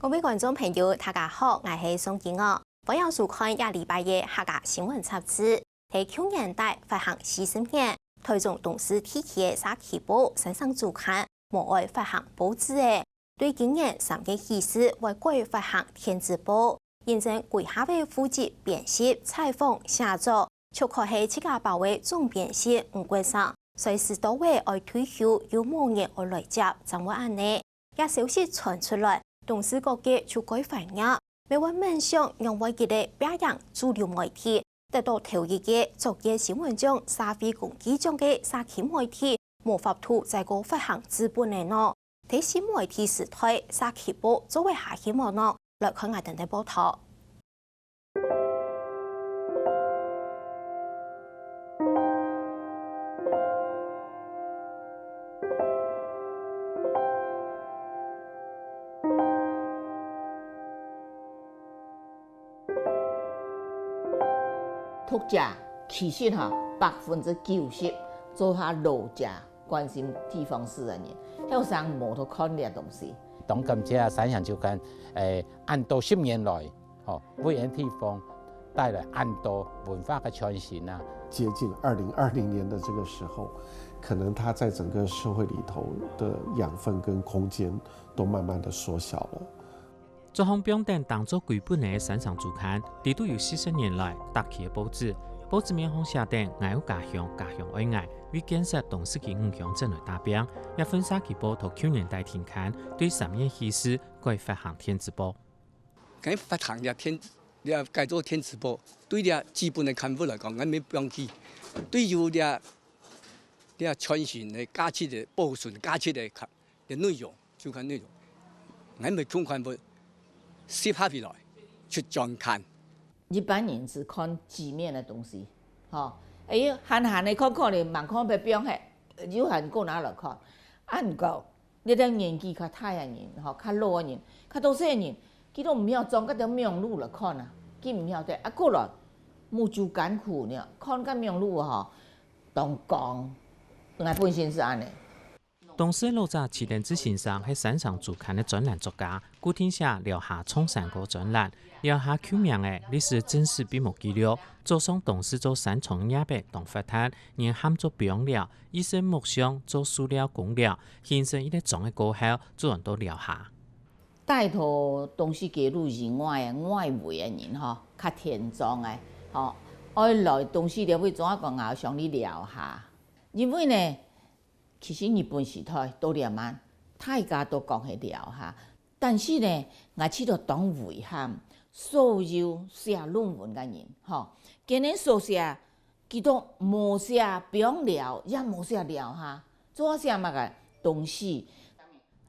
各位观众朋友，大家好，我是宋景娥，欢迎收看亚礼拜嘅客家新闻杂志。喺去年底发行40年，台中董事体系嘅沙旗报身上主刊，无爱发行报纸嘅。对今年3个喜事为改发行电子报，认真规划嘅负责编辑、采访、写作，就可系自家包围总编辑吴国生，随时都会爱退休，有某人爱来接，怎么安呢？也消息传出来。董事各界就改反映，每位梦想让我哋嘅表扬主流媒体得到头一嘅昨夜新闻中社會攻擊中嘅社企媒體無法度在個發行資本嘅喏，睇新媒體時代社企報作為下希望喏，來看下等嘅報道。读者其实90%做下老者关心地方事的人，有上无多看呢东西。当今这三项就跟按多10年来，为人地方带来按多文化的传承啊。接近2020年的这个时候，可能它在整个社会里头的养分跟空间都慢慢的缩小了。作风表等当作基本的山上主刊，地都有40年来搭起的报纸。报纸面向写定爱有家乡，家乡爱爱，为建设董事局5项正来打拼。一份社企报到去年底停刊，对3年喜事改发行电子报。改发行改做电子报，对了基本的刊物来讲，我没放弃。对有了传承的价值的保存价值的内容，就看内容，我没空刊物。写下来出专刊。一般人是看纸面的东西，闲的看咧，盲看别表现，有闲过哪来看？按讲，你啲年纪较大的人，较老的人，较多细的人，佢都唔晓装嗰条名录来看啊，佢唔晓得。啊，过来木就艰苦呢，看个名录当讲，我本身是安尼。董事老早起电子先生喺山上主刊的专栏作家，古天写聊下冲山个专栏，聊下秋名的历史真实笔墨记录，做上董事做山重野白当发摊，然喊做表料，医生木箱做塑料工料，形成一个种的高效，做人都聊下。带头董事加入以外的外围的人较田庄的爱来董事了会怎啊讲啊？向你聊下，因为呢。其实日本时代都念慢，大家都讲起聊下，但是呢，我知道当遗憾，所有写论文的人，今年所写，佢都无写表聊，也无写聊下，做写乜个东西。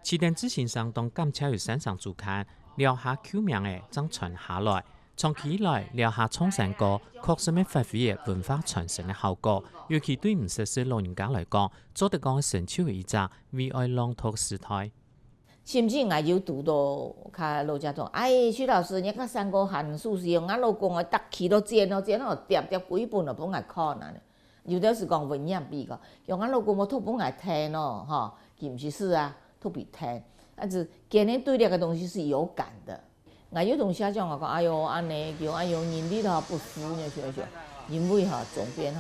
起电子先生当感谢于山上主刊，聊下秋名的将传下来。长期以来，聊下冲山歌确实没发挥的文化传承的效果，尤其对唔识字老人家来讲，做得讲成就一只为爱朗读时代。甚至我有读到，较老家讲，徐老师，你看三个函数是用俺老公的搭起都剪叠几本就帮我看啊。有的是讲文言笔个，用俺老公我都帮我听咯，佢唔是啊，都比听，但是今年对这个东西是有感的。我有同学讲我讲，哎哟，安尼叫哎哟，年纪不符呢，因为总编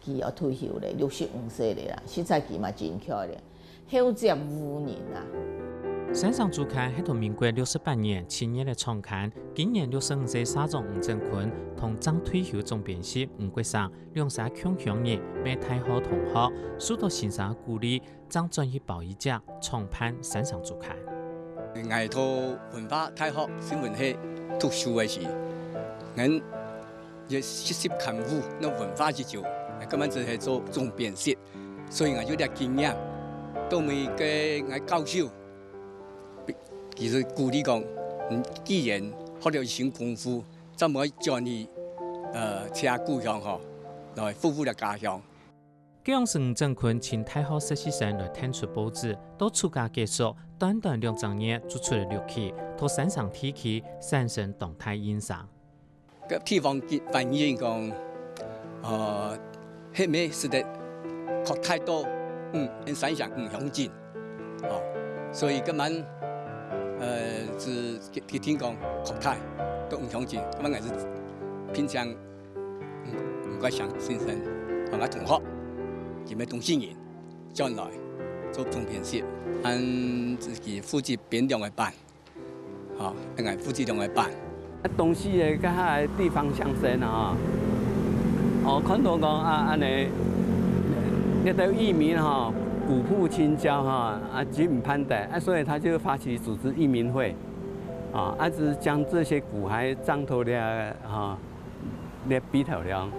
佢要退休咧，65岁咧啦，实在佢嘛真巧咧，后接5年啦。山上主刊係同民國68年7月的創刊，今年65歲沙總吳正坤同剛退休總編輯吳國生兩社強強人，咩太好同學，受到先生鼓勵，將轉去報一家創辦山上主刊。外頭文化大學新聞系讀書的時，我也學習刊物那文化之後，根本就係做總編輯，所以我有點經驗，都未給我教授。其實鼓勵講，既然學了一身功夫，怎麼轉去車故鄉來服務了家鄉。姜是鄭坤請太學實習生來聽出報紙，到暑假結束，短短2整年就出了6期，到山上天氣產生動態影響。個地方反映講，係咩是的，學太多，山上唔響進，所以根本是去天讲国泰都唔相信，咁我是平常唔怪想先生和我同学，咁样同心人将来做总编辑，按自己负责编两个版，好，应该负责两个版。东西的甲遐地方乡绅啊，看到讲安尼，那个移民古朴青椒极唔攀戴，所以他就发起组织移民会，只将这些骨骸藏头了列比头了。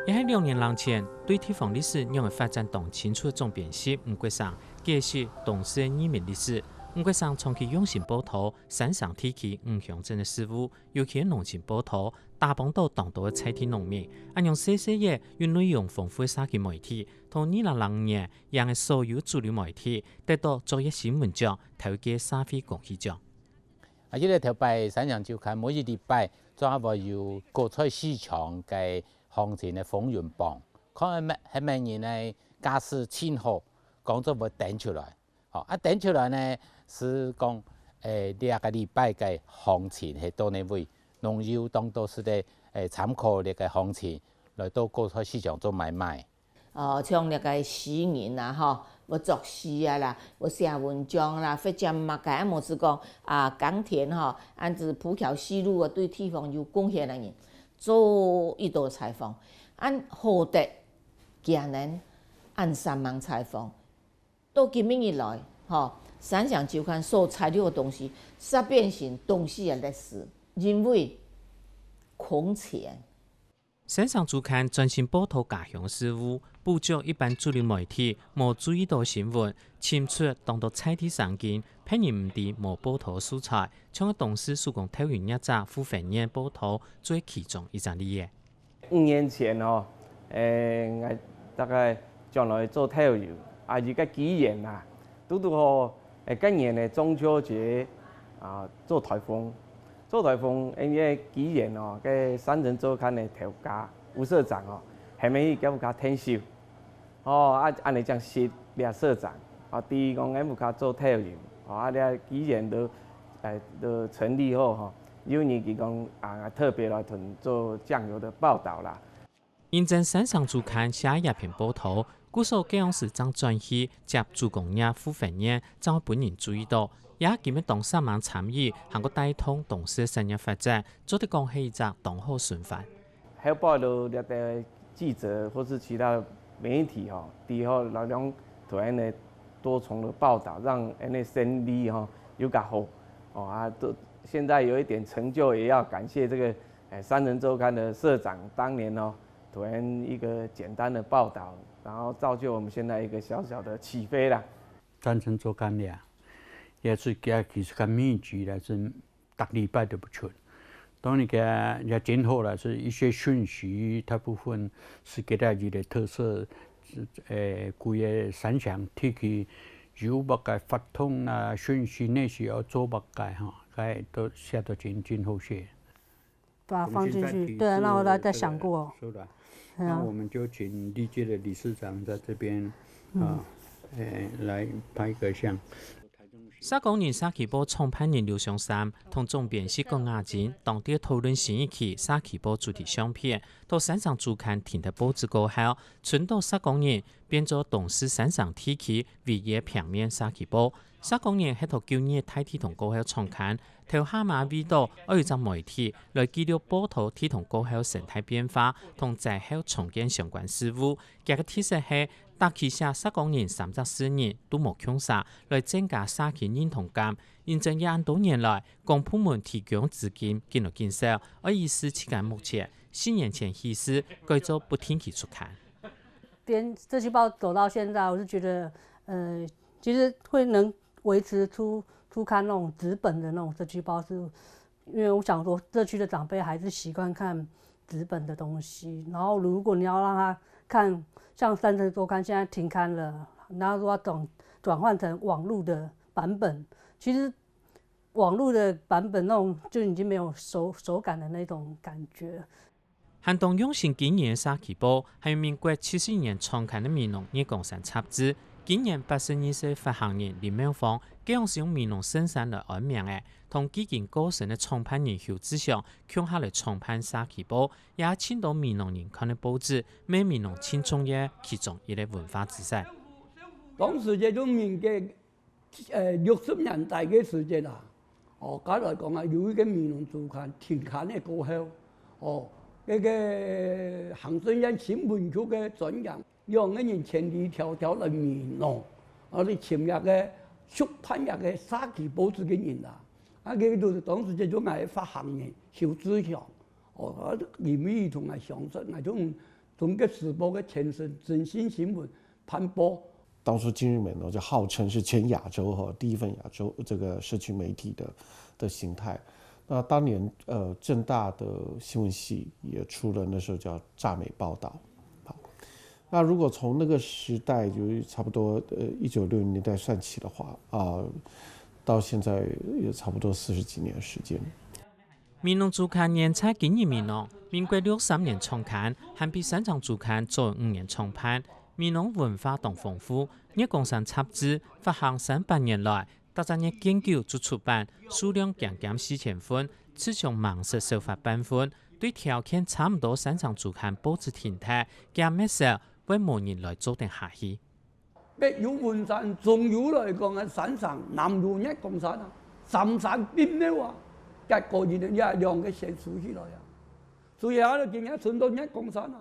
也喺2年前，对地方历史让人发展动清楚的总编辑吴国生解释董事的移民历史。吴国生长期用心报道山上地区乡镇的事务，尤其农情报道大帮到当地的菜地农民，用细细嘅与内容丰富的社区媒体，同2005年让所有主流媒体得到昨日新闻奖头届社会贡献奖。呢個頭擺山上週刊每一禮拜仲會有果菜市場嘅行情嘅風雲榜，看係咩人呢？假使前後講咗會頂出來，頂出來呢是講2個禮拜嘅行情係到呢位農友當都是咧參考呢個行情來到果菜市場做買賣。像那個詩人啊，我作詩啊啦，我寫文章啦，或者嘛個按摩是講耕田按照普橋西路啊，對地方有貢獻的人做一道採訪，按何德家人按3萬採訪，到今日以來山上週刊所材料的東西，煞變成東西的歷史，因為空前。山上週刊專心報道家鄉事務，捕捉一般主流媒體無注意到新聞，清楚當到菜地上見，騙人唔啲無報道素材，像個董事所講透過一隻付費人報道做其中一隻例嘅。5年前我大概將來做體育，而家幾年啦，拄今年嘅中秋節做颱風。做颱風，因為幾年嘅山人週刊嘅頭家吳社長係咪叫佢退休？按你講是倆社長，第二講佢佢做體育，倆幾年都成立後有年佢講特別來做醬油的報道啦。認真山上週刊寫一篇報道，故所這樣時將轉去接助工業付費人，將本人注意到。也見到當3萬參與，行個帶通董事嘅生涯發展，做得講係一隻當好順範。還有報道那個記者或是其他媒體第後來講突然的多重的報道，讓那生意有較好都現在有一點成就，也要感謝這個山人週刊的社長當年突然一個簡單的報道，然後造就我們現在一個小小的起飛啦。山人週刊咧。也是其實個秘籍呢，是大禮拜都不出。當你也今後呢，是一些訊息，大部分是給大家的特色，故個山上地區有乜嘅發通啊訊息那些要做乜嘅都寫到今後寫。把它放進去，對啊，那我在想過。是的，那我們就請歷屆的理事長在這邊來拍個相。20年社企報創辦人劉尚三同總編輯郭亞金當地討論新一期社企報主題相片，到山上週刊停喺報紙過後，傳到20年變咗董事山上地區唯一平面社企報。20年喺度9年大體同過後創刊，頭下馬味道有一隻媒體來記錄報道體同過後生態變化同災後重建相關事務。這個特色係特旗下20年34年都冇強勢來增加社企認同感。現正也多年來，公部門提供資金建立建設，而意思期間目前4年前起始改做不定期出刊。編這期報走到現在，我是覺得，其實會能維持出刊那種紙本的那種社區報，是因為我想說，社區的長輩還是習慣看紙本的東西。然後如果你要讓他看，像山人週刊現在停刊了，然後如果轉換成網絡的版本，其實網絡的版本那種就已經沒有手感的那種感覺。寒冬用心經營的社企報，係民國70年創刊的民農葉公山雜誌。今年82歲發行人林妙鳳，佢用是用美濃生產來安名嘅，同基金高盛嘅創辦人侯志祥共下來創辦沙琪報，也簽到美濃人看嘅報紙，美美濃輕重嘅其中一個文化資產。當時這種民國60年代嘅時節啦，假來講啊，有一個美濃週刊停刊嘅過後，嗰個行政院新聞局嘅專員。讓人千里迢迢來美濃，我哋簽約嘅出版業嘅沙琪報紙嘅人啦，佢就是當時這種係發行人侯志祥，林美同係相識，係種中國時報嘅前身真新新聞刊播。當初今日美濃就號稱是全亞洲第一份亞洲這個社區媒體的形態。那當年政大的新聞系也出了那時候叫炸美報道。那如果從那個時代就差不多1960年代算起的話，到現在也差不多40幾年時間。美濃週刊年差經營美濃，民國63年創刊，還比三張週刊早5年創辦。美濃文化同豐富，日共產雜誌發行300年來，達10年研究做出版，數量漸漸4000份，此種盲式手法版本，對條件差唔多三張週刊報紙停態，加咩少？為無人來做定下去。北有文山，中有來講嘅山上，南有一公山啊，三山並沒有啊，結果人也兩個先數起來啊，所以喺度見一存到一公山啊，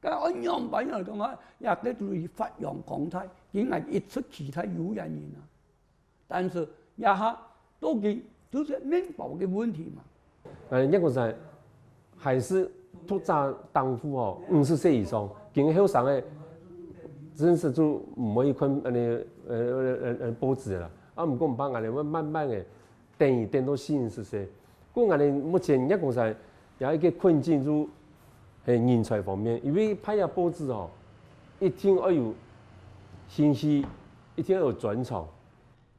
咁按樣品嚟講啊，也佢對發揚光大，竟係一出其他有人啊，但是也下都見就是面包嘅問題嘛。一公山還是拓展當戶哦，50歲以上。今後上嘅真是就唔可以看報紙啦，唔過唔怕我哋慢慢嘅等到40歲。不過我哋目前一共係有一個困境，就係人才方面，因為拍下報紙哦，一定要有信息，一定要有專長。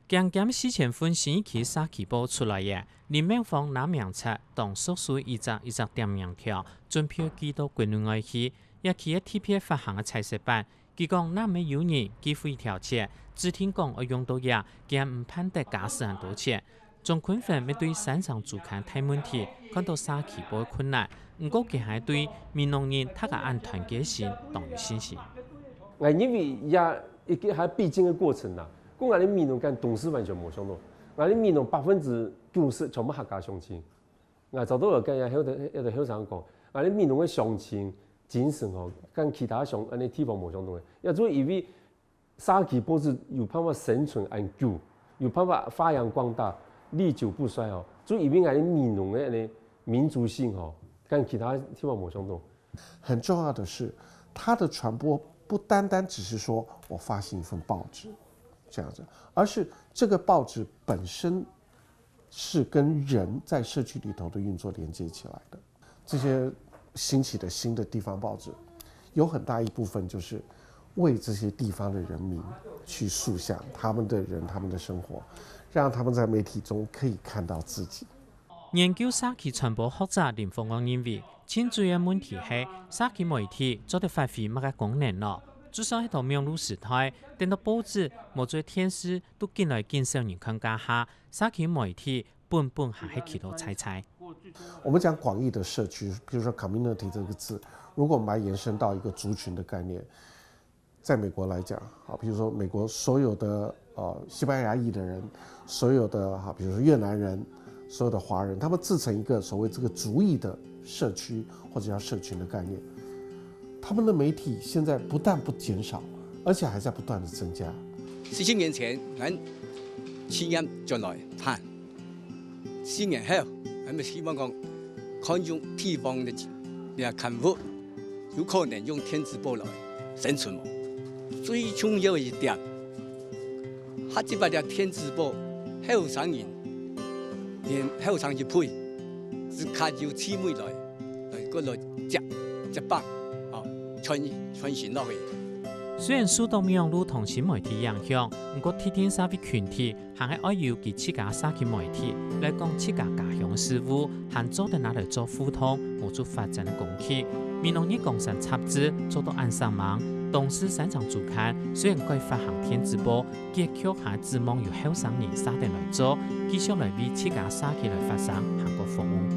漸漸4000份新一期沙琪報出來嘅，林妙鳳拿名冊當縮水一隻點名條，準備寄到國內外去。也企喺 TPA 發行嘅彩色版，佢講那沒有人幾乎一條錢，只聽講我用到嘢，竟唔判得假使很多錢。總坤粉面對三張週刊睇問題，看到沙琪報嘅困難，唔過佢係對美濃人他嘅按團結心當有信心。我因為也一個係必經嘅過程啦，咁我哋美濃跟董事完全冇相同，我哋美濃90%全部客家鄉親，我早都有跟有啲後生講，我哋美濃嘅鄉親。精神哦，跟其他上安尼地方冇相同嘅，也就因為沙琪報紙有辦法生存安久，有辦法發揚光大，歷久不衰哦。就因為我哋美濃嘅安尼民族性哦，跟其他地方冇相同。很重要的是，它的傳播不單單只是說我發行一份報紙，這樣子，而是這個報紙本身是跟人在社區裡頭的運作連接起來的，這些。興起的新的地方報紙，有很大一部分就是為這些地方的人民去塑像他們的人、他們的生活，讓他們在媒體中可以看到自己。研究沙琪傳播學者林鳳安認為，最主要問題係沙琪媒體做得發揮乜個功能咯？至少喺度網絡時代，等到報紙冇做電視都進來見少人看家下，沙琪媒體本還係企度踩踩。我們講廣義的社區，比如說 community 這個字，如果我們把它延伸到一個族群的概念，在美國來講，啊，比如說美國所有的西班牙裔的人，所有的哈，比如說越南人，所有的華人，他們自成一個所謂這個族裔的社區或者叫社群的概念，他們的媒體現在不但不減少，而且還在不斷的增加。40年前，俺企業進來談，4年後。我們希望講，看用地方嘅刊物，有可能用電子報來生存嘛。最重要一點，下一把條電子報後生人，連後生一輩，是靠住姊妹來嗰度接班，傳承落去。雖然受到網絡同新媒體影響，不過特定社會群體還係愛有其自家沙琪媒體來講自家家鄉事務，還做得拿來做互通、冇做發展嘅工具。美濃日共產雜誌做到按上網，董事擅长主刊虽然该发行电子报，结局还指望由后生人沙定来做，继续来为自家社区来发展韩国服务。